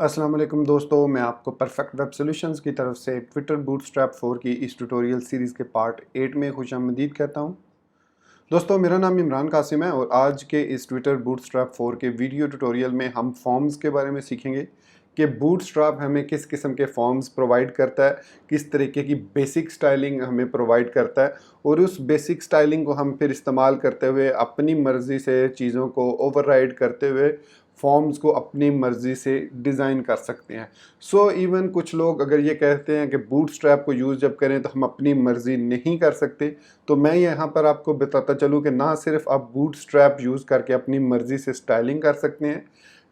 अस्सलाम वालेकुम दोस्तों, मैं आपको परफेक्ट वेब सॉल्यूशंस की तरफ से ट्विटर बूटस्ट्रैप 4 की इस ट्यूटोरियल सीरीज़ के पार्ट 8 में खुशामदीद कहता हूं। दोस्तों, मेरा नाम इमरान कासिम है और आज के इस ट्विटर बूटस्ट्रैप 4 के वीडियो ट्यूटोरियल में हम फॉर्म्स के बारे में सीखेंगे कि बूटस्ट्रैप हमें किस किस्म के फॉर्म्स प्रोवाइड करता है, किस तरीके की बेसिक स्टाइलिंग हमें प्रोवाइड करता है और उस बेसिक स्टाइलिंग को हम फिर इस्तेमाल करते हुए अपनी मर्ज़ी से चीज़ों को ओवरराइड करते हुए फॉर्म्स को अपनी मर्ज़ी से डिज़ाइन कर सकते हैं। इवन कुछ लोग अगर ये कहते हैं कि बूटस्ट्रैप को यूज़ जब करें तो हम अपनी मर्ज़ी नहीं कर सकते, तो मैं यहाँ पर आपको बताता चलूँ कि ना सिर्फ आप बूटस्ट्रैप यूज़ करके अपनी मर्ज़ी से स्टाइलिंग कर सकते हैं,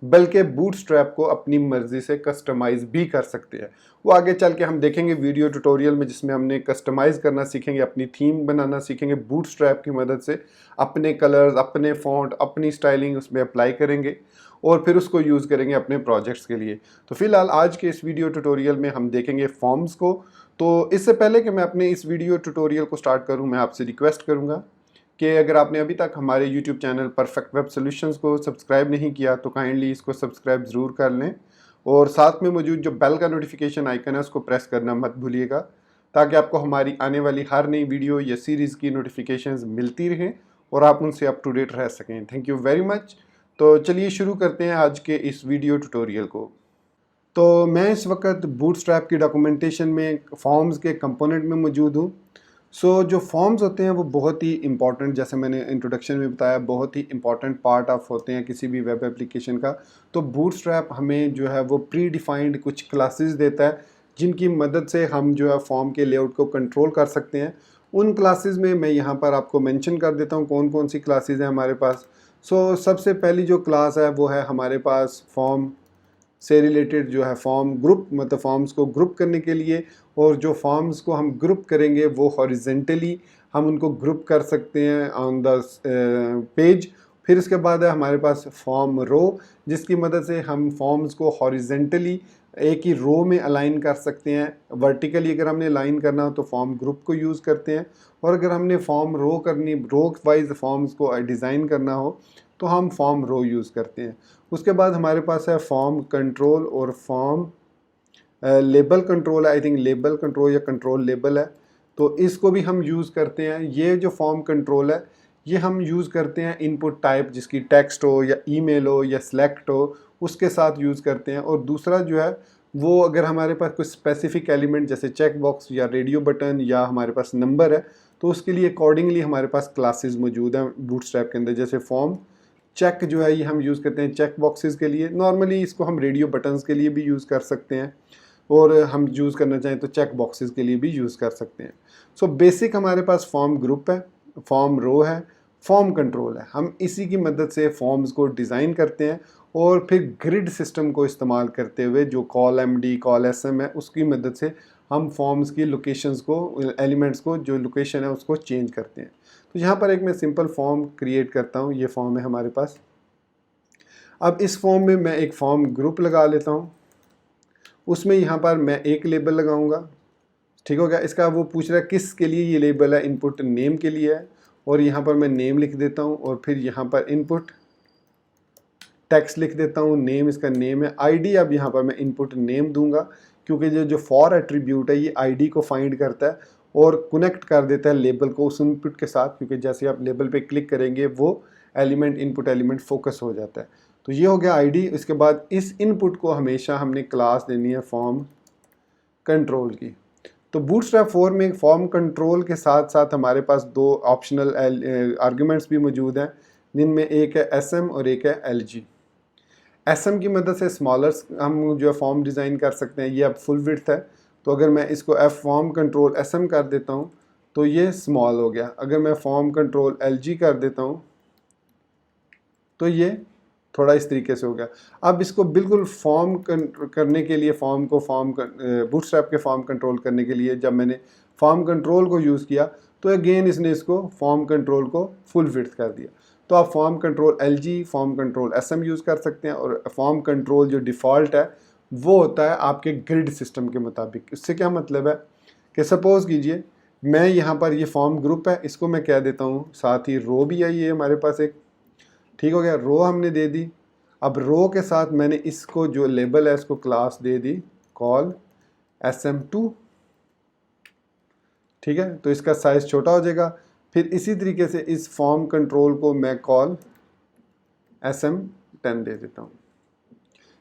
बल्कि बूटस्ट्रैप को अपनी मर्ज़ी से कस्टमाइज़ भी कर सकते हैं। वो आगे चल के हम देखेंगे वीडियो ट्यूटोरियल में, जिसमें हमने कस्टमाइज़ करना सीखेंगे, अपनी थीम बनाना सीखेंगे बूटस्ट्रैप की मदद से, अपने कलर्स, अपने फ़ॉन्ट, अपनी स्टाइलिंग उसमें अप्लाई करेंगे और फिर उसको यूज़ करेंगे अपने प्रोजेक्ट्स के लिए। तो फिलहाल आज के इस वीडियो ट्यूटोरियल में हम देखेंगे फॉर्म्स को। तो इससे पहले कि मैं अपने इस वीडियो ट्यूटोरियल को स्टार्ट करूं, मैं आपसे रिक्वेस्ट करूंगा कि अगर आपने अभी तक हमारे YouTube channel perfect web solutions को सब्सक्राइब नहीं किया तो काइंडली इसको सब्सक्राइब ज़रूर कर लें और साथ में मौजूद जो बेल का नोटिफिकेशन आइकन है उसको प्रेस करना मत भूलिएगा, ताकि आपको हमारी आने वाली हर नई वीडियो या सीरीज़ की नोटिफिकेशंस मिलती रहें और आप उनसे अप टू डेट रह सकें। Thank you very much. तो चलिए शुरू करते हैं आज के इस वीडियो ट्यूटोरियल को। तो मैं इस वक्त बूटस्ट्रैप की डॉक्यूमेंटेशन में फॉर्म्स के कंपोनेंट में मौजूद हूँ। जो फॉर्म्स होते हैं वो बहुत ही इंपॉर्टेंट, जैसे मैंने इंट्रोडक्शन में बताया, बहुत ही इंपॉर्टेंट पार्ट ऑफ होते हैं किसी भी वेब एप्लीकेशन का। तो बूटस्ट्रैप हमें जो है वो प्री डिफाइंड कुछ क्लासेस देता है, जिनकी मदद से हम जो है फॉर्म के लेआउट को कंट्रोल कर सकते हैं। उन क्लासेस में मैं यहाँ पर आपको मेंशन कर देता हूँ कौन कौन सी क्लासेस हैं हमारे पास। सबसे पहली जो क्लास है वो है हमारे पास फॉर्म से रिलेटेड, जो है फॉर्म ग्रुप, मतलब फॉर्म्स को ग्रुप करने के लिए। और जो फॉर्म्स को हम ग्रुप करेंगे वो हॉरिजेंटली हम उनको ग्रुप कर सकते हैं ऑन द पेज। फिर उसके बाद है हमारे पास फॉर्म रो, जिसकी मदद से हम फॉर्म्स को हॉरिजेंटली एक ही रो में अलाइन कर सकते हैं। वर्टिकली अगर हमने अलाइन करना हो तो फॉर्म ग्रुप को यूज़ करते हैं, और अगर हमने फॉर्म रो करनी, रो वाइज फॉर्म्स को डिज़ाइन करना हो तो हम फॉर्म रो यूज़ करते हैं। उसके बाद हमारे पास है फॉर्म कंट्रोल और फॉर्म लेबल कंट्रोल है। आई थिंक लेबल कंट्रोल या कंट्रोल लेबल है, तो इसको भी हम यूज़ करते हैं। ये जो फॉर्म कंट्रोल है ये हम यूज़ करते हैं इनपुट टाइप, जिसकी टेक्स्ट हो या ईमेल हो या सिलेक्ट हो, उसके साथ यूज़ करते हैं। और दूसरा जो है वो, अगर हमारे पास कुछ स्पेसिफिक एलिमेंट जैसे चेक बॉक्स या रेडियो बटन या हमारे पास नंबर है, तो उसके लिए अकॉर्डिंगली हमारे पास क्लासेस मौजूद हैं बूटस्ट्रैप के अंदर। जैसे फॉर्म चेक जो है ये हम यूज़ करते हैं चेक बॉक्सेस के लिए। नॉर्मली इसको हम रेडियो बटन्स के लिए भी यूज़ कर सकते हैं, और हम यूज़ करना चाहें तो चेक बॉक्सेस के लिए भी यूज़ कर सकते हैं। बेसिक हमारे पास फॉर्म ग्रुप है, फॉर्म रो है, फॉर्म कंट्रोल है। हम इसी की मदद से फॉर्म्स को डिज़ाइन करते हैं और फिर ग्रिड सिस्टम को इस्तेमाल करते हुए, जो कॉल एमडी कॉल एसएम है, उसकी मदद से हम फॉर्म्स की लोकेशंस को, एलिमेंट्स को, जो लोकेशन है उसको चेंज करते हैं। तो यहाँ पर एक मैं सिंपल फॉर्म क्रिएट करता हूँ। ये फॉर्म है हमारे पास। अब इस फॉर्म में मैं एक फॉर्म ग्रुप लगा लेता हूँ। उसमें यहाँ पर मैं एक लेबल लगाऊंगा। ठीक हो गया। इसका वो पूछ रहा है किस के लिए ये लेबल है, इनपुट नेम के लिए है, और यहाँ पर मैं नेम लिख देता हूँ। और फिर यहाँ पर इनपुट टेक्स्ट लिख देता हूँ, नेम इसका नेम है। आईडी अब यहाँ पर मैं इनपुट नेम दूंगा, क्योंकि जो फॉर एट्रीब्यूट है ये आईडी को फाइंड करता है और कनेक्ट कर देता है लेबल को उस इनपुट के साथ, क्योंकि जैसे आप लेबल पे क्लिक करेंगे वो एलिमेंट, इनपुट एलिमेंट फोकस हो जाता है। तो ये हो गया आईडी। इसके बाद इस इनपुट को हमेशा हमने क्लास देनी है फॉर्म कंट्रोल की। तो बूटस्ट्रैप 4 में फॉर्म कंट्रोल के साथ साथ हमारे पास दो ऑप्शनल आर्ग्यूमेंट्स भी मौजूद हैं, जिनमें एक है एसएम और एक है एलजी। एसएम की मदद से स्मॉलर हम जो है फॉर्म डिज़ाइन कर सकते हैं। ये अब फुल विड्थ है, तो अगर मैं इसको एफ फॉर्म कंट्रोल एसएम कर देता हूँ तो ये स्मॉल हो गया। अगर मैं फॉर्म कंट्रोल एलजी कर देता हूँ तो ये थोड़ा इस तरीके से हो गया। अब इसको बिल्कुल फॉर्म करने के लिए, फॉर्म को बूटस्ट्रैप के फॉर्म कंट्रोल करने के लिए जब मैंने फॉर्म कंट्रोल को यूज़ किया तो अगेन इसने इसको फॉर्म कंट्रोल को फुल विड्थ कर दिया। तो आप form control LG, form control SM use कर सकते हैं। और फॉर्म कंट्रोल जो डिफ़ॉल्ट है वो होता है आपके ग्रिड सिस्टम के मुताबिक। इससे क्या मतलब है कि सपोज़ कीजिए मैं यहाँ पर, ये फॉर्म ग्रुप है, इसको मैं कह देता हूँ, साथ ही रो भी है ये हमारे पास एक। ठीक हो गया, रो हमने दे दी। अब रो के साथ मैंने इसको जो लेबल है इसको क्लास दे दी कॉल sm2, ठीक है। तो इसका साइज़ छोटा हो जाएगा। फिर इसी तरीके से इस फॉर्म कंट्रोल को मैं कॉल sm10 दे देता हूँ।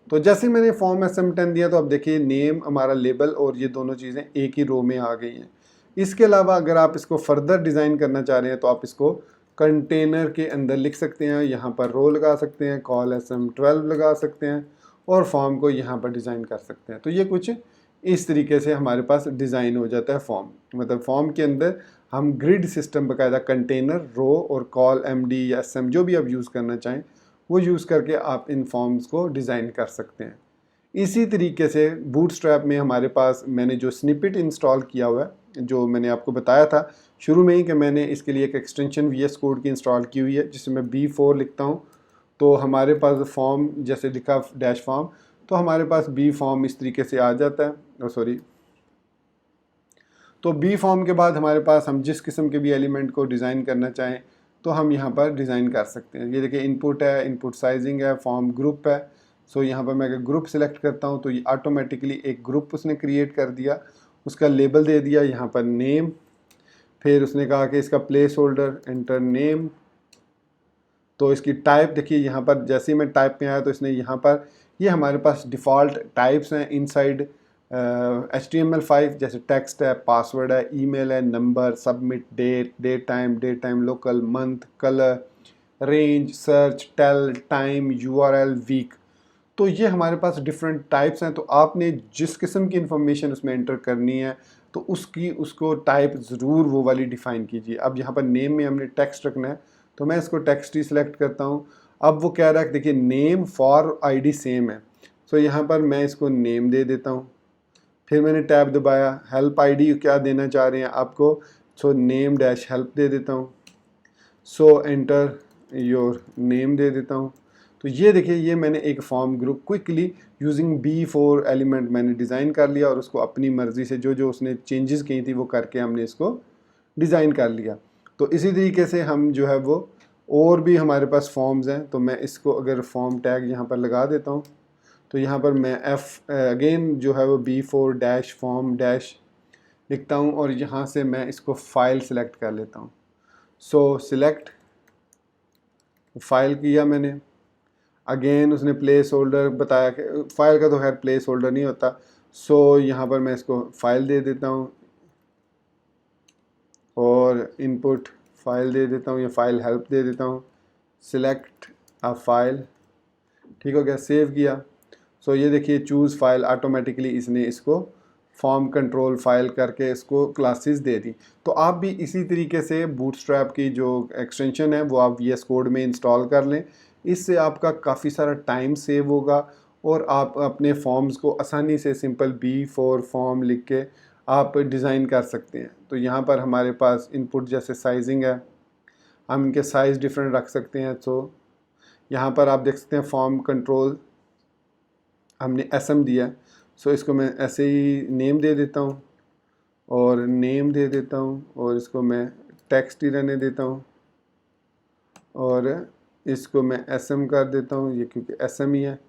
तो जैसे ही मैंने फॉर्म sm10 दिया तो अब देखिए नेम, हमारा लेबल और ये दोनों चीज़ें एक ही रो में आ गई हैं। इसके अलावा अगर आप इसको फर्दर डिज़ाइन करना चाह रहे हैं तो आप इसको कंटेनर के अंदर लिख सकते हैं, यहाँ पर रो लगा सकते हैं, कॉल sm12 लगा सकते हैं और फॉर्म को यहाँ पर डिज़ाइन कर सकते हैं। तो ये कुछ इस तरीके से हमारे पास डिज़ाइन हो जाता है फॉर्म। मतलब फॉर्म के अंदर हम ग्रिड सिस्टम बकायदा कंटेनर, रो और कॉल md या sm जो भी आप यूज़ करना चाहें वो यूज़ करके आप इन फॉर्म्स को डिज़ाइन कर सकते हैं। इसी तरीके से बूटस्ट्रैप में हमारे पास मैंने जो स्निपेट इंस्टॉल किया हुआ है, जो मैंने आपको बताया था शुरू में ही कि मैंने इसके लिए एक एक्सटेंशन VS कोड की इंस्टॉल की हुई है जिसमें मैं B4 लिखता हूँ तो हमारे पास फॉर्म जैसे लिखा डैश फॉर्म, तो हमारे पास B फॉर्म इस तरीके से आ जाता है। तो B फॉर्म के बाद हमारे पास हम जिस किस्म के भी एलिमेंट को डिज़ाइन करना चाहें तो हम यहाँ पर डिज़ाइन कर सकते हैं। ये देखिए इनपुट है, इनपुट साइजिंग है, फॉर्म ग्रुप है। सो यहाँ पर मैं अगर ग्रुप सेलेक्ट करता हूँ तो ये ऑटोमेटिकली एक ग्रुप उसने क्रिएट कर दिया, उसका लेबल दे दिया यहाँ पर नेम, फिर उसने कहा कि इसका प्लेस होल्डर एंटर नेम। तो इसकी टाइप देखिए यहाँ पर जैसे ही मैं टाइप में आया तो इसने यहाँ पर ये हमारे पास डिफ़ॉल्ट टाइप्स हैं इनसाइड HTML5 जैसे टेक्स्ट है, पासवर्ड है, ईमेल है, number, submit, date time, local, month, colour, range, search, tel, time, URL, week. तो ये हमारे पास डिफरेंट टाइप्स हैं। तो आपने जिस किस्म की इंफॉर्मेशन उसमें एंटर करनी है तो उसको टाइप ज़रूर वो वाली डिफ़ाइन कीजिए। अब यहाँ पर नेम में हमने टेक्स्ट रखना है तो मैं इसको टेक्स्ट ही सिलेक्ट करता हूँ। अब वो कह रहा है देखिए नेम फॉर ID सेम है, सो यहाँ पर मैं इसको नेम दे देता हूँ। फिर मैंने टैब दबाया, हेल्प ID क्या देना चाह रहे हैं आपको, सो नेम डैश हेल्प दे देता हूँ। सो एंटर योर नेम दे देता हूँ। तो ये देखिए ये मैंने एक form group quickly using B4 element मैंने डिज़ाइन कर लिया और उसको अपनी मर्ज़ी से जो जो उसने चेंजेस की थी वो करके हमने इसको डिज़ाइन कर लिया। तो इसी तरीके से हम जो है वो और भी हमारे पास फॉर्म्स हैं। तो मैं इसको अगर फॉर्म टैग यहाँ पर लगा देता हूँ तो यहाँ पर मैं अगेन जो है वो B4 डैश फॉर्म डैश लिखता हूँ और यहाँ से मैं इसको फ़ाइल सेलेक्ट कर लेता हूँ। सो सिलेक्ट फ़ाइल किया मैंने। अगेन उसने प्लेस होल्डर बताया कि फ़ाइल का तो खैर प्लेस होल्डर नहीं होता। सो यहाँ पर मैं इसको फ़ाइल दे देता हूँ और इनपुट फ़ाइल दे देता हूँ या फ़ाइल हेल्प दे देता हूँ। सिलेक्ट अ फ़ाइल, ठीक हो गया, सेव किया। सो ये देखिए चूज़ फ़ाइल, ऑटोमेटिकली इसने इसको फॉर्म कंट्रोल फाइल करके इसको क्लासेस दे दी। तो आप भी इसी तरीके से बूटस्ट्रैप की जो एक्सटेंशन है वो आप VS कोड में इंस्टॉल कर लें। इससे आपका काफ़ी सारा टाइम सेव होगा और आप अपने फॉर्म्स को आसानी से सिंपल B4 फॉर्म लिख के आप डिज़ाइन कर सकते हैं। तो यहाँ पर हमारे पास इनपुट जैसे साइजिंग है, हम इनके साइज़ डिफरेंट रख सकते हैं। तो यहाँ पर आप देख सकते हैं फॉर्म कंट्रोल हमने SM दिया है। सो इसको मैं ऐसे ही नेम दे देता हूँ और नेम दे देता हूँ और इसको मैं टेक्स्ट ही रहने देता हूँ और इसको मैं SM कर देता हूँ, ये क्योंकि SM ही है।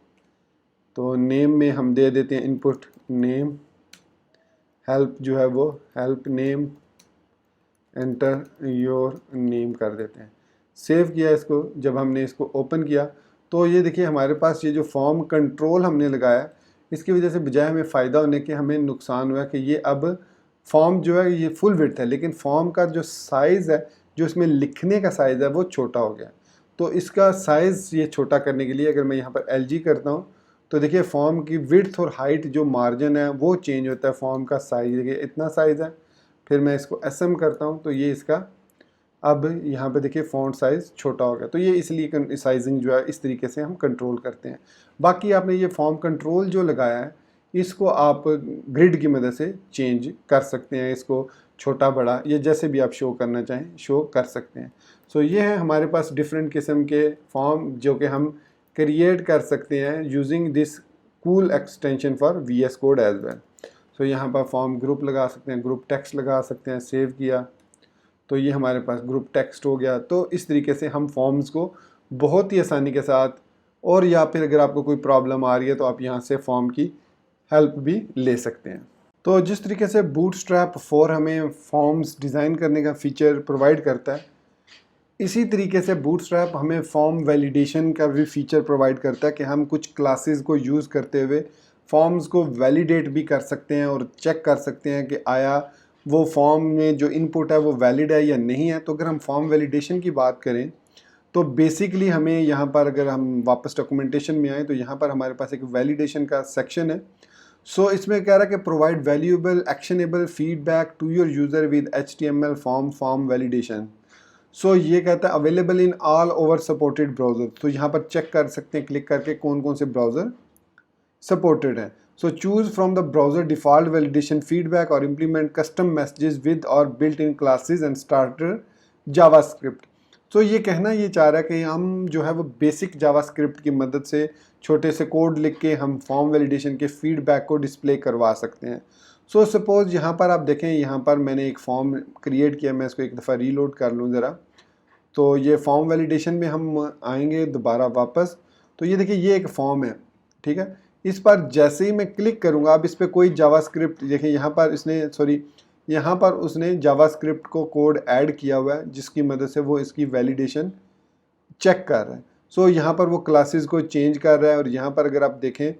तो नेम में हम दे देते हैं इनपुट नेम, हेल्प जो है वो help name, enter your name कर देते हैं। सेव किया इसको। जब हमने इसको ओपन किया तो ये देखिए हमारे पास ये जो फॉर्म कंट्रोल हमने लगाया इसकी वजह से बजाय हमें फ़ायदा होने के हमें नुकसान हुआ कि ये अब फॉर्म जो है ये फुल विड्थ है लेकिन फॉर्म का जो साइज़ है, जो इसमें लिखने का साइज़ है वो छोटा हो गया। तो इसका साइज़ ये छोटा करने के लिए अगर मैं यहाँ पर LG करता हूँ तो देखिए फॉर्म की विड्थ और हाइट जो मार्जिन है वो चेंज होता है। फॉर्म का साइज़ देखिए इतना साइज़ है, फिर मैं इसको SM करता हूँ तो ये इसका अब यहाँ पे देखिए फ़ॉन्ट साइज़ छोटा हो गया। तो ये इसलिए साइजिंग जो है इस तरीके से हम कंट्रोल करते हैं। बाकी आपने ये फॉर्म कंट्रोल जो लगाया है इसको आप ग्रिड की मदद से चेंज कर सकते हैं, इसको छोटा बड़ा ये जैसे भी आप शो करना चाहें शो कर सकते हैं। सो ये है हमारे पास डिफरेंट किस्म के फॉर्म जो कि हम क्रिएट कर सकते हैं using this cool extension for VS code as well. So यहाँ पर फॉर्म ग्रुप लगा सकते हैं, ग्रुप टेक्स्ट लगा सकते हैं। सेव किया तो ये हमारे पास ग्रुप टेक्स्ट हो गया। तो इस तरीके से हम फॉर्म्स को बहुत ही आसानी के साथ और या फिर अगर आपको कोई प्रॉब्लम आ रही है तो आप यहाँ से फॉर्म की हेल्प भी ले सकते हैं। तो जिस तरीके से बूटस्ट्रैप 4 हमें फॉर्म्स डिज़ाइन करने का फीचर प्रोवाइड करता है, इसी तरीके से बूटस्ट्रैप हमें फॉर्म वैलिडेशन का भी फीचर प्रोवाइड करता है कि हम कुछ क्लासेस को यूज़ करते हुए फॉर्म्स को वैलिडेट भी कर सकते हैं और चेक कर सकते हैं कि आया वो फॉर्म में जो इनपुट है वो वैलिड है या नहीं है। तो अगर हम फॉर्म वैलिडेशन की बात करें तो बेसिकली हमें यहाँ पर, अगर हम वापस डॉक्यूमेंटेशन में आए तो यहाँ पर हमारे पास एक वैलिडेशन का सेक्शन है। सो इसमें कह रहा है कि provide valuable actionable feedback to your user with HTML form validation. So ये कहता है available in all over supported browser. तो यहाँ पर चेक कर सकते हैं क्लिक करके कौन कौन से ब्राउज़र सपोर्टेड है। सो choose from the browser default validation feedback और इम्प्लीमेंट कस्टम मैसेजेस विद और built in classes and starter JavaScript. तो ये कहना ये चाह रहा है कि हम जो है वो बेसिक जावास्क्रिप्ट की मदद से छोटे से कोड लिख के हम फॉर्म वैलिडेशन के फीडबैक को डिस्प्ले करवा सकते हैं। सो सपोज़ यहाँ पर आप देखें, यहाँ पर मैंने एक फॉर्म क्रिएट किया, मैं इसको एक दफ़ा रीलोड कर लूँ ज़रा। तो ये फॉर्म वैलिडेशन में हम आएंगे दोबारा वापस। तो ये देखिए ये एक फॉर्म है, ठीक है। इस पर जैसे ही मैं क्लिक करूँगा, अब इस पर कोई जावास्क्रिप्ट, देखिए यहाँ पर इसने यहाँ पर उसने जावास्क्रिप्ट को कोड ऐड किया हुआ है जिसकी मदद से वो इसकी वैलिडेशन चेक कर रहा है। सो यहाँ पर वो क्लासेस को चेंज कर रहा है और यहाँ पर अगर आप देखें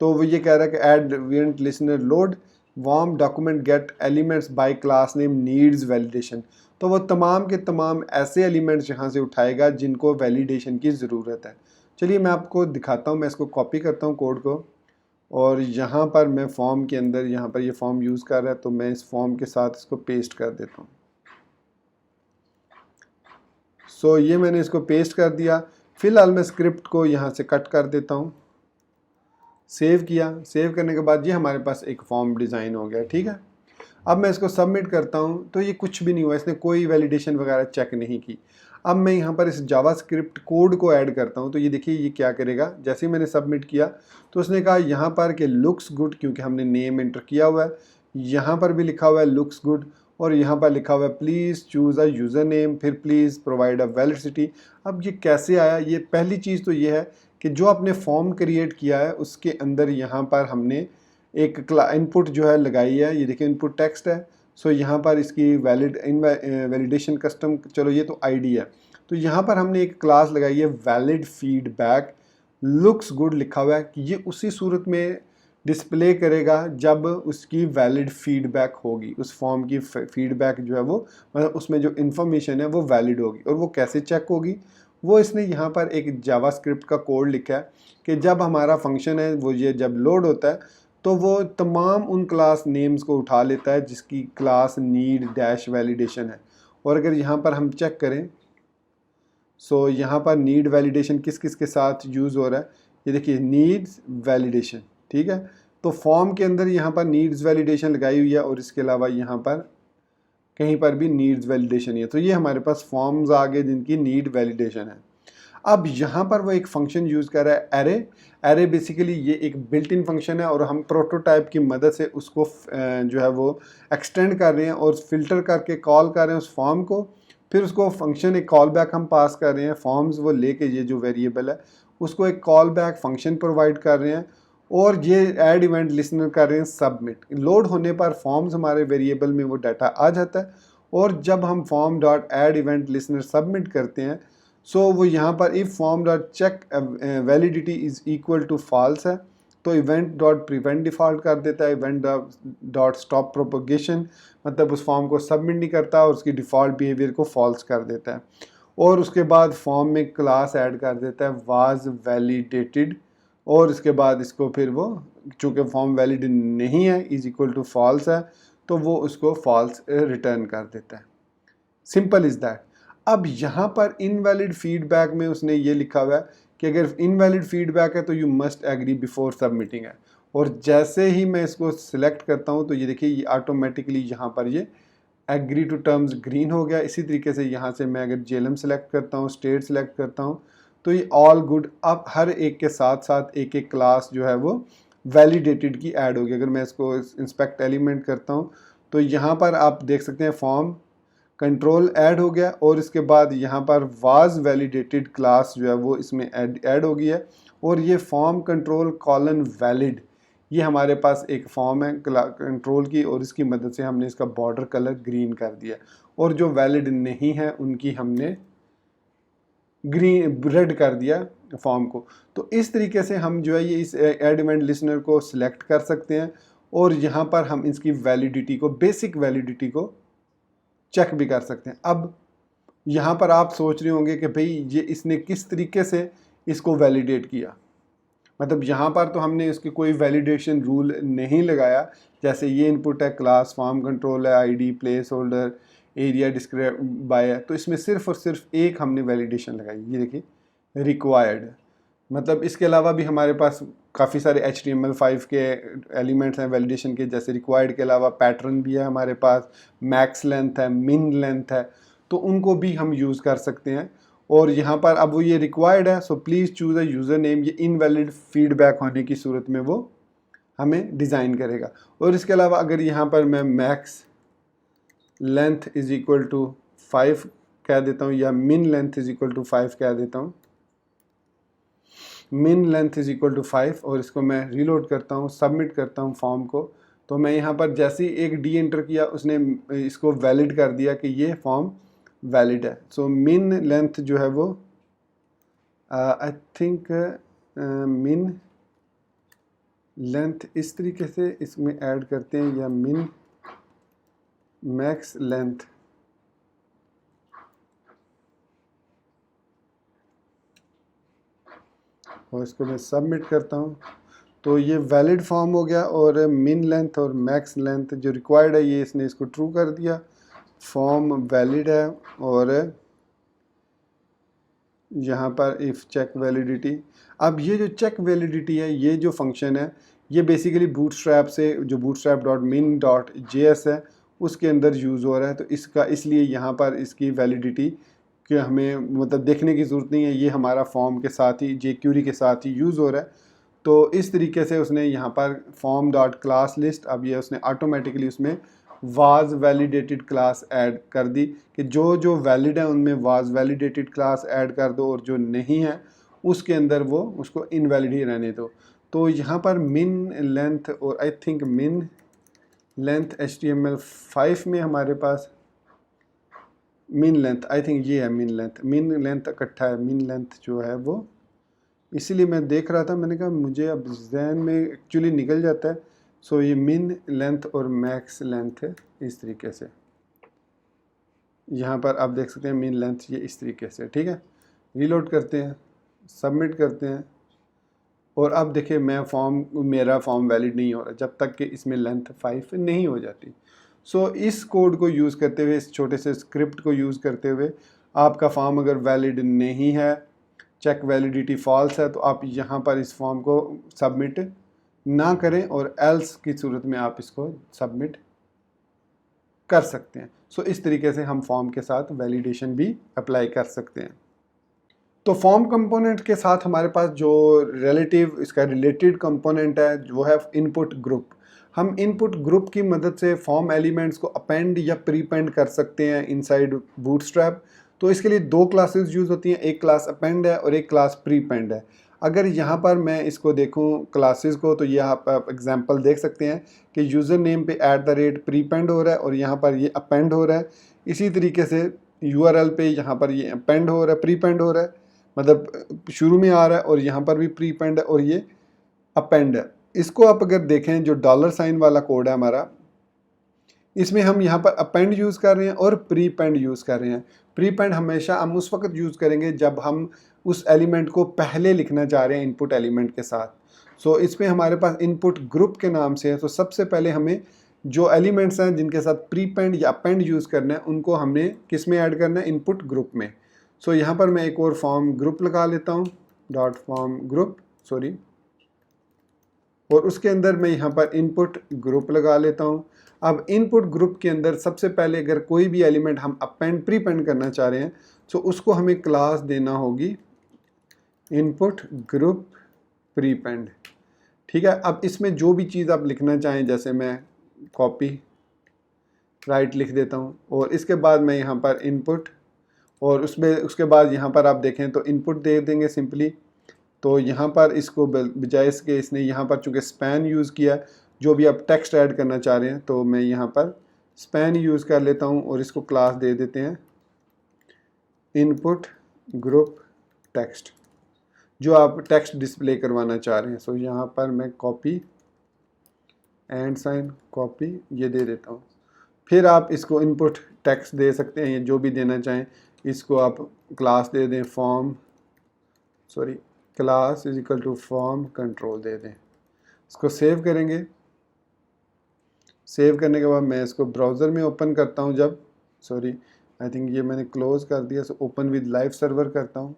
तो वो ये कह रहा है कि add event listener load warm document gate elements bye class name needs validation. तो वो तमाम के तमाम ऐसे एलिमेंट्स यहाँ से उठाएगा जिनको वैलिडेशन की ज़रूरत है। चलिए मैं आपको दिखाता हूँ, मैं इसको कॉपी करता हूँ कोड को और यहाँ पर मैं फॉर्म के अंदर, यहाँ पर ये फॉर्म यूज़ कर रहा है तो मैं इस फॉर्म के साथ इसको पेस्ट कर देता हूँ। सो ये मैंने इसको पेस्ट कर दिया। फ़िलहाल मैं स्क्रिप्ट को यहाँ से कट कर देता हूँ। सेव किया, सेव करने के बाद ये हमारे पास एक फॉर्म डिज़ाइन हो गया, ठीक है। अब मैं इसको सबमिट करता हूँ तो ये कुछ भी नहीं हुआ, इसने कोई वैलिडेशन वगैरह चेक नहीं की। अब मैं यहाँ पर इस जावास्क्रिप्ट कोड को ऐड करता हूँ तो ये देखिए ये क्या करेगा। जैसे ही मैंने सबमिट किया तो उसने कहा यहाँ पर कि लुक्स गुड, क्योंकि हमने नेम एंटर किया हुआ है। यहाँ पर भी लिखा हुआ है लुक्स गुड और यहाँ पर लिखा हुआ है please choose a user name, फिर please provide a valid city. अब ये कैसे आया? ये पहली चीज़ तो ये है कि जो आपने फॉर्म क्रिएट किया है उसके अंदर यहाँ पर हमने एक इनपुट जो है लगाई है। ये देखिए इनपुट टेक्स्ट है। सो यहाँ पर इसकी वैलिडेशन कस्टम, चलो ये तो आईडी है। तो यहाँ पर हमने एक क्लास लगाई है वैलिड फीडबैक लुक्स गुड लिखा हुआ है कि ये उसी सूरत में डिस्प्ले करेगा जब उसकी वैलिड फीडबैक होगी। उस फॉर्म की फीडबैक जो है वो, मतलब उसमें जो इन्फॉर्मेशन है वो वैलिड होगी। और वो कैसे चेक होगी? वो इसने यहाँ पर एक जावास्क्रिप्ट का कोड लिखा है कि जब हमारा फंक्शन है वो ये जब लोड होता है तो वो तमाम उन क्लास नेम्स को उठा लेता है जिसकी क्लास नीड डैश वैलिडेशन है। और अगर यहाँ पर हम चेक करें, सो यहाँ पर नीड वैलिडेशन किस किस के साथ यूज़ हो रहा है, ये देखिए नीड्स वैलिडेशन, ठीक है। तो फॉर्म के अंदर यहाँ पर नीड्स वैलिडेशन लगाई हुई है और इसके अलावा यहाँ पर कहीं पर भी नीड्स वैलिडेशन नहीं है। तो ये हमारे पास फॉर्म्स आ गए जिनकी नीड वैलिडेशन है। अब यहाँ पर वो एक फंक्शन यूज़ कर रहा है एरे। एरे बेसिकली ये एक बिल्ट इन फंक्शन है और हम प्रोटोटाइप की मदद से उसको जो है वो एक्सटेंड कर रहे हैं और फिल्टर करके कॉल कर रहे हैं उस फॉर्म को। फिर उसको फंक्शन एक कॉल बैक हम पास कर रहे हैं। फॉर्म्स वो लेके ये जो वेरिएबल है उसको एक कॉल बैक फंक्शन प्रोवाइड कर रहे हैं और ये ऐड इवेंट लिसनर कर रहे हैं सबमिट। लोड होने पर फॉर्म्स हमारे वेरिएबल में वो डाटा आ जाता है और जब हम form dot add event listener submit करते हैं सो वो यहाँ पर if form dot check validity is equal to false है तो इवेंट डॉट प्रिवेंट डिफ़ॉल्ट कर देता है। इवेंट डॉट स्टॉप प्रोपोगेशन मतलब उस फॉर्म को सबमिट नहीं करता और उसकी डिफ़ॉल्ट बिहेवियर को फॉल्स कर देता है। और उसके बाद फॉर्म में क्लास ऐड कर देता है वाज वैलिडेटेड और इसके बाद इसको फिर वो चूँकि फॉर्म वैलिड नहीं है इज़ इक्वल टू फॉल्स है तो वो उसको फॉल्स रिटर्न कर देता है। Simple is that. अब यहाँ पर इनवैलिड फीडबैक में उसने ये लिखा हुआ है कि अगर इनवैलिड फीडबैक है तो you must agree before submitting है। और जैसे ही मैं इसको सिलेक्ट करता हूँ तो ये देखिए ये ऑटोमेटिकली यहाँ पर ये एग्री टू टर्म्स ग्रीन हो गया। इसी तरीके से यहाँ से मैं अगर जेएलएम सेलेक्ट करता हूँ, स्टेट सेलेक्ट करता हूँ तो ये ऑल गुड। अब हर एक के साथ साथ एक एक क्लास जो है वो वैलिडेटेड की ऐड होगी। अगर मैं इसको इंस्पेक्ट एलिमेंट करता हूँ तो यहाँ पर आप देख सकते हैं फॉर्म कंट्रोल ऐड हो गया और इसके बाद यहाँ पर वाज वैलिडेटेड क्लास जो है वो इसमें ऐड हो गई है और ये फॉर्म कंट्रोल कॉलन वैलिड, ये हमारे पास एक फॉर्म है कंट्रोल की और इसकी मदद से हमने इसका बॉर्डर कलर ग्रीन कर दिया, और जो वैलिड नहीं है उनकी हमने ग्रीन रेड कर दिया फॉर्म को। तो इस तरीके से हम जो है ये इस ऐड इवेंट लिस्नर को सिलेक्ट कर सकते हैं और यहाँ पर हम इसकी वैलिडिटी को, बेसिक वैलिडिटी को चेक भी कर सकते हैं। अब यहाँ पर आप सोच रहे होंगे कि भाई ये इसने किस तरीके से इसको वैलिडेट किया, मतलब यहाँ पर तो हमने इसके कोई वैलिडेशन रूल नहीं लगाया, जैसे ये इनपुट है क्लास, फॉर्म कंट्रोल है, ID, place holder, area describe by है, तो इसमें सिर्फ और सिर्फ एक हमने वैलिडेशन लगाई, ये देखिए रिक्वायर्ड। मतलब इसके अलावा भी हमारे पास काफ़ी सारे HTML5 के एलिमेंट्स हैं वैलिडेशन के, जैसे रिक्वायर्ड के अलावा पैटर्न भी है हमारे पास, मैक्स लेंथ है, मिन लेंथ है, तो उनको भी हम यूज़ कर सकते हैं। और यहाँ पर अब वो ये रिक्वायर्ड है, so please choose a user name, ये इनवैलिड फीडबैक होने की सूरत में वो हमें डिज़ाइन करेगा। और इसके अलावा अगर यहाँ पर मैं max length is equal to 5 कह देता हूँ या min length is equal to 5 कह देता हूँ, min length is equal to 5, और इसको मैं रीलोड करता हूँ, सबमिट करता हूँ फॉर्म को, तो मैं यहाँ पर जैसे ही एक डी एंटर किया उसने इसको वैलिड कर दिया कि ये फॉर्म वैलिड है। सो मिन लेंथ जो है वो आई थिंक मिन लेंथ इस तरीके से इसमें ऐड करते हैं, या मिन मैक्स लेंथ, और इसको मैं सबमिट करता हूँ, तो ये वैलिड फॉर्म हो गया। और मिन लेंथ और मैक्स लेंथ जो रिक्वायर्ड है ये इसने इसको ट्रू कर दिया, फॉर्म वैलिड है। और यहाँ पर इफ़ चेक वैलिडिटी, अब ये जो चेक वैलिडिटी है, ये जो फंक्शन है, ये बेसिकली बूटस्ट्रैप से, जो bootstrap.min.js है उसके अंदर यूज़ हो रहा है, तो इसका इसलिए यहाँ पर इसकी वैलिडिटी कि हमें मतलब देखने की ज़रूरत नहीं है, ये हमारा फॉर्म के साथ ही, jQuery के साथ ही यूज़ हो रहा है। तो इस तरीके से उसने यहाँ पर फॉर्म डॉट क्लास लिस्ट, अब ये उसने ऑटोमेटिकली उसमें वाज वैलिडेटेड क्लास ऐड कर दी कि जो जो वैलिड है उनमें वाज वैलिडेटेड क्लास ऐड कर दो, और जो नहीं है उसके अंदर वो उसको इनवैलिड ही रहने दो। तो यहाँ पर मिन लेंथ और I think min length HTML5 में हमारे पास मिन लेंथ, आई थिंक ये है मिन लेंथ इकट्ठा है, मिन लेंथ जो है वो, इसीलिए मैं देख रहा था, मैंने कहा मुझे अब जहन में एक्चुअली निकल जाता है। सो ये मिन लेंथ और मैक्स लेंथ है इस तरीके से, यहाँ पर आप देख सकते हैं मिन लेंथ ये इस तरीके से, ठीक है। रीलोड करते हैं, सबमिट करते हैं, और अब देखिए मेरा फॉर्म वैलिड नहीं हो रहा जब तक कि इसमें लेंथ 5 नहीं हो जाती। सो इस कोड को यूज़ करते हुए, इस छोटे से स्क्रिप्ट को यूज़ करते हुए, आपका फॉर्म अगर वैलिड नहीं है, चेक वैलिडिटी फॉल्स है, तो आप यहाँ पर इस फॉर्म को सबमिट ना करें और एल्स की सूरत में आप इसको सबमिट कर सकते हैं। सो इस तरीके से हम फॉर्म के साथ वैलिडेशन भी अप्लाई कर सकते हैं। तो फॉर्म कंपोनेंट के साथ हमारे पास जो इसका रिलेटेड कंपोनेंट है वो है इनपुट ग्रुप। हम इनपुट ग्रुप की मदद से फॉर्म एलिमेंट्स को अपेंड या प्रीपेंड कर सकते हैं इनसाइड बूटस्ट्रैप। तो इसके लिए दो क्लासेस यूज़ होती हैं, एक क्लास अपेंड है और एक क्लास प्रीपेंड है। अगर यहाँ पर मैं इसको देखूँ क्लासेस को, तो ये आप एग्जांपल देख सकते हैं कि यूज़र नेम पे @ प्रीपेंड हो रहा है और यहाँ पर ये अपेंड हो रहा है। इसी तरीके से URL पे यहाँ पर ये अपेंड हो रहा है, प्रीपेंड हो रहा है, मतलब शुरू में आ रहा है, और यहाँ पर भी प्रीपेंड है और ये अपेंड है। इसको आप अगर देखें, जो $साइन वाला कोड है हमारा, इसमें हम यहाँ पर अपेंड यूज़ कर रहे हैं और प्रीपेंड यूज़ कर रहे हैं। प्रीपेंड हमेशा हम उस वक्त यूज़ करेंगे जब हम उस एलिमेंट को पहले लिखना चाह रहे हैं इनपुट एलिमेंट के साथ। सो इसमें हमारे पास इनपुट ग्रुप के नाम से है, तो सबसे पहले हमें जो एलिमेंट्स हैं जिनके साथ प्रीपेंड या अपेंड यूज़ करना है उनको हमने किस में ऐड करना है, इनपुट ग्रुप में। सो यहाँ पर मैं एक और फॉर्म ग्रुप लगा लेता हूँ, .form group, और उसके अंदर मैं यहाँ पर इनपुट ग्रुप लगा लेता हूँ। अब इनपुट ग्रुप के अंदर सबसे पहले अगर कोई भी एलिमेंट हम अपेंड प्रीपेंड करना चाह रहे हैं, तो उसको हमें क्लास देना होगी इनपुट ग्रुप प्रीपेंड, ठीक है। अब इसमें जो भी चीज़ आप लिखना चाहें, जैसे मैं कॉपी राइट लिख देता हूँ, और इसके बाद मैं यहाँ पर इनपुट, और उसके बाद यहाँ पर आप देखें तो इनपुट दे देंगे सिंपली तो यहाँ पर इसको बजाय इसके इसने यहाँ पर चूँकि स्पैन यूज़ किया, जो भी आप टेक्स्ट ऐड करना चाह रहे हैं, तो मैं यहाँ पर स्पैन यूज़ कर लेता हूँ और इसको क्लास दे देते हैं इनपुट ग्रुप टेक्स्ट, जो आप टेक्स्ट डिस्प्ले करवाना चाह रहे हैं। सो यहाँ पर मैं कॉपी एंड साइन कॉपी ये दे देता हूँ। फिर आप इसको इनपुट टेक्स्ट दे सकते हैं, जो भी देना चाहें। इसको आप क्लास दे दें class is equal to form control दे दें। इसको सेव करेंगे। सेव करने के बाद मैं इसको ब्राउज़र में ओपन करता हूँ जब आई थिंक ये मैंने क्लोज कर दिया। So open with live server करता हूँ।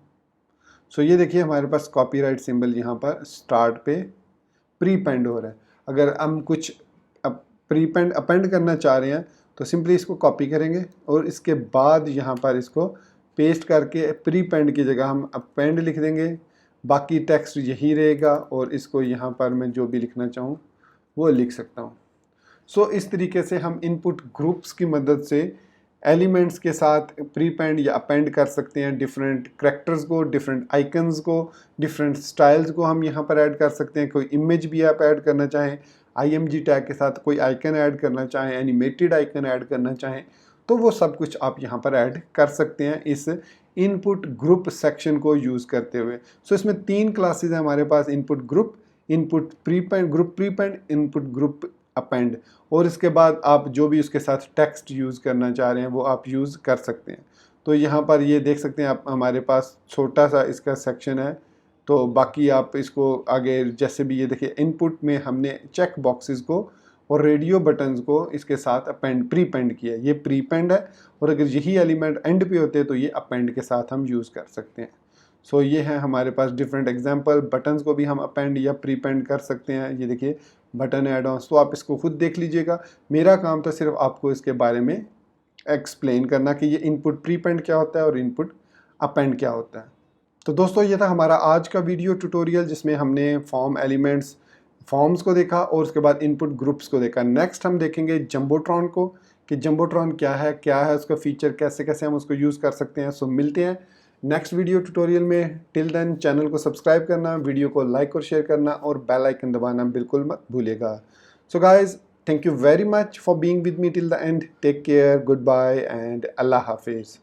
सो ये देखिए हमारे पास कॉपीराइट सिंबल यहाँ पर स्टार्ट पे प्रीपेंड हो रहा है। अगर हम कुछ प्रीपेंड अपेंड करना चाह रहे हैं तो सिंपली इसको कॉपी करेंगे और इसके बाद यहाँ पर इसको पेस्ट करके प्रीपेंड की जगह हम अपेंड लिख देंगे। बाकी टेक्स्ट यही रहेगा और इसको यहाँ पर मैं जो भी लिखना चाहूँ वो लिख सकता हूँ। सो इस तरीके से हम इनपुट ग्रुप्स की मदद से एलिमेंट्स के साथ प्रीपेंड या अपेंड कर सकते हैं। डिफरेंट करैक्टर्स को, डिफरेंट आइकन्स को, डिफरेंट स्टाइल्स को हम यहाँ पर ऐड कर सकते हैं। कोई इमेज भी आप ऐड करना चाहें, IMG टैग के साथ कोई आइकन ऐड करना चाहें, एनिमेटेड आइकन ऐड करना चाहें, तो वो सब कुछ आप यहाँ पर ऐड कर सकते हैं इस इनपुट ग्रुप सेक्शन को यूज़ करते हुए। सो इसमें 3 क्लासेज हैं हमारे पास, input group, input prepend, group prepend, input group append, और इसके बाद आप जो भी उसके साथ टेक्स्ट यूज़ करना चाह रहे हैं वो आप यूज़ कर सकते हैं। तो यहाँ पर ये देख सकते हैं आप, हमारे पास छोटा सा इसका सेक्शन है। तो बाकी आप इसको आगे जैसे भी ये देखिए इनपुट में हमने चेक बॉक्सेस को और रेडियो बटन्स को इसके साथ अपेंड प्रीपेंड किया। ये प्रीपेंड है और अगर यही एलिमेंट एंड पे होते हैं तो ये अपेंड के साथ हम यूज़ कर सकते हैं। सो ये है हमारे पास डिफरेंट एग्जांपल। बटन्स को भी हम अपेंड या प्रीपेंड कर सकते हैं। ये देखिए बटन ऐड ऑन्स, तो आप इसको खुद देख लीजिएगा। मेरा काम था सिर्फ आपको इसके बारे में एक्सप्लेन करना कि ये इनपुट प्रीपेंड क्या होता है और इनपुट अपेंड क्या होता है। तो दोस्तों ये था हमारा आज का वीडियो ट्यूटोरियल, जिसमें हमने फॉर्म्स को देखा और उसके बाद इनपुट ग्रुप्स को देखा। नेक्स्ट हम देखेंगे जंबोट्रॉन को, कि जंबोट्रॉन क्या है उसका फीचर, कैसे कैसे हम उसको यूज़ कर सकते हैं। सो मिलते हैं नेक्स्ट वीडियो ट्यूटोरियल में। टिल देन चैनल को सब्सक्राइब करना, वीडियो को लाइक और शेयर करना और बेल आइकन दबाना बिल्कुल मत भूलिएगा। So guys, thank you very much for being with me till the end. Take care, good bye and अल्लाह हाफिज़।